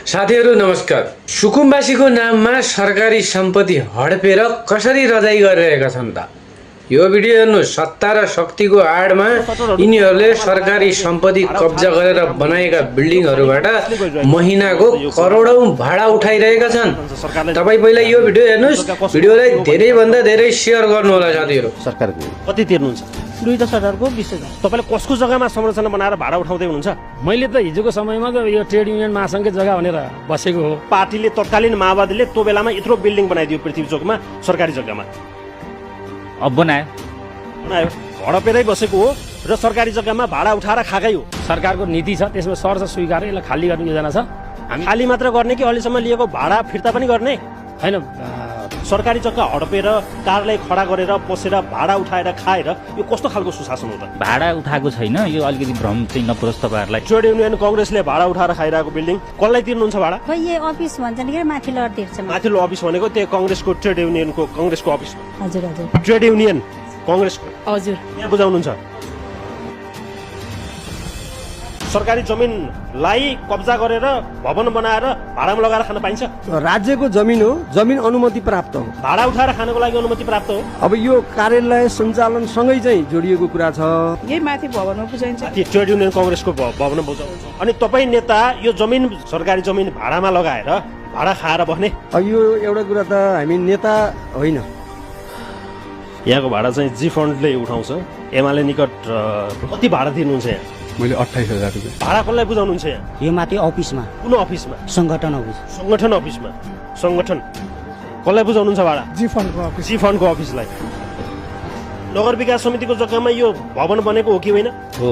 साथीहरू नमस्कार। सुकुम्बासीको नाममा सरकारी सम्पत्ति हडपेर कसरी रजाई गरिरहेका छन् त? यो भिडियो हेर्नु। सत्ता र शक्तिको आडमा यिनीहरूले सरकारी सम्पत्ति कब्जा गरेर बनाएका बिल्डिङहरूबाट महिनाको करोडौं भाडा उठाइरहेका छन्। तपाईँ पहिला यो भिडियो हेर्नुस्। भिडियोलाई धेरैभन्दा धेरै सेयर गर्नुहोला साथीहरू। सरकारको कति तिर्नुहुन्छ? दुईटा सरकारको 20,000। तपाईँले कसको जग्गामा संरचना बनाएर भाडा उठाउँदै हुनुहुन्छ? मैले त हिजोको समयमा त यो ट्रेड युनियन महासङ्घकै जग्गा भनेर बसेको हो। पार्टीले तत्कालीन माओवादीले त्यो बेलामा यत्रो बिल्डिङ बनाइदियो पृथ्वी चोकमा, सरकारी जग्गामा अब बनायो हडपेरै बसेको हो र सरकारी जग्गामा भाडा उठाएर खाएकै हो। सरकारको नीति छ, त्यसमा सर्छ स्वीकार यसलाई खाली गर्ने योजना छ। खाली मात्र गर्ने कि अहिलेसम्म लिएको भाडा फिर्ता पनि गर्ने? होइन, सरकारी जग्गा हडपेर कारलाई खडा गरेर पसेर भाडा उठाएर खाएर यो कस्तो खालको सुशासन हो त? भाडा उठाएको छैन, यो अलिकति भ्रम चाहिँ नपरोस् तपाईँहरूलाई। ट्रेड युनियन कांग्रेसले भाडा उठाएर खाइरहेको बिल्डिङ कसलाई तिर्नुहुन्छ भाडा? खै यो अफिस भन्छन् कि माथिल्लो तिर्छ। माथिल्लो अफिस भनेको त्यो कांग्रेसको ट्रेड युनियनको कांग्रेसको अफिस। हजुर हजुर। ट्रेड युनियन कांग्रेसको हजुर। यहाँ बुझाउनुहुन्छ। सरकारी जमिनलाई कब्जा गरेर भवन बनाएर भाडामा लगाएर खान पाइन्छ? राज्यको जमिन हो, जमिन अनुमति प्राप्त हो। भाडा उठाएर खानको लागि अनुमति प्राप्त हो। अब यो कार्यालय सञ्चालन सँगै चाहिँ जोडिएको कुरा छ। यही माथि भवनमा बुझाइन्छ। ट्रेड युनियन कांग्रेसको भवन बुझाउनुहुन्छ। अनि तपाईँ नेता यो जमिन सरकारी जमिन भाडामा लगाएर भाडा खाएर बस्ने? अब यो एउटा कुरा त हामी नेता होइन। यहाँको भाडा चाहिँ जी फन्डले उठाउँछ। एमाले निकट कति भाडा दिनुहुन्छ यहाँ? मैले 28,000 रुपियाँ। भाडा कसलाई बुझाउनुहुन्छ यहाँ? यो माथि अफिसमा, कुन अफिसमा? सङ्गठन अफिस। सङ्गठन अफिसमा। सङ्गठन कसलाई बुझाउनुहुन्छ भाडा? जी फन्डको अफिस। जी फन्डको अफिसलाई। नगर विकास समितिको जग्गामा यो भवन बनेको हो कि होइन? हो।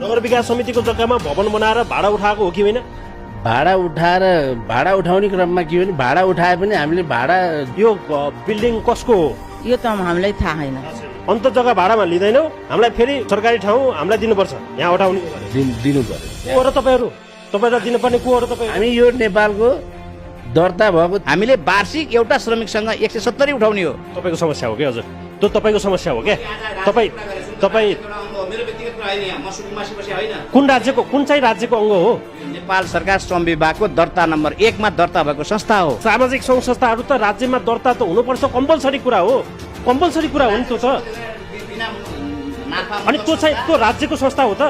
नगर विकास समितिको जग्गामा भवन बनाएर भाडा उठाएको हो कि होइन? भाडा उठाउने क्रममा के हो भने भाडा उठाए पनि हामीले भाडा यो बिल्डिङ कसको हो? यो त हामीलाई थाहा छैन। अन्त जग्गा भाडामा लिँदैनौ, हामीलाई फेरि सरकारी ठाउँ हामीलाई दिनुपर्छ, यहाँ उठाउने दिनु पर्यो। को हो र तपाईँहरू? तपाईँलाई दिनुपर्ने को हो र तपाईँ? हामी यो नेपालको दर्ता भएको हामीले वार्षिक एउटा श्रमिकसँग 170 उठाउने हो। तपाईँको समस्या हो क्या? हजुर, त्यो तपाईँको समस्या हो क्या? तपाईँ कुन राज्यको, कुन चाहिँ राज्यको अङ्ग हो? नेपाल सरकार श्रम विभागको दर्ता नम्बर 1 मा दर्ता भएको संस्था हो। सामाजिक सङ्घ संस्थाहरू त राज्यमा दर्ता त हुनुपर्छ, कम्पलसरी कुरा हो। कम्पलसरी कुरा हो नि त्यो त। अनि त्यो चाहिँ त्यो राज्यको संस्था हो त?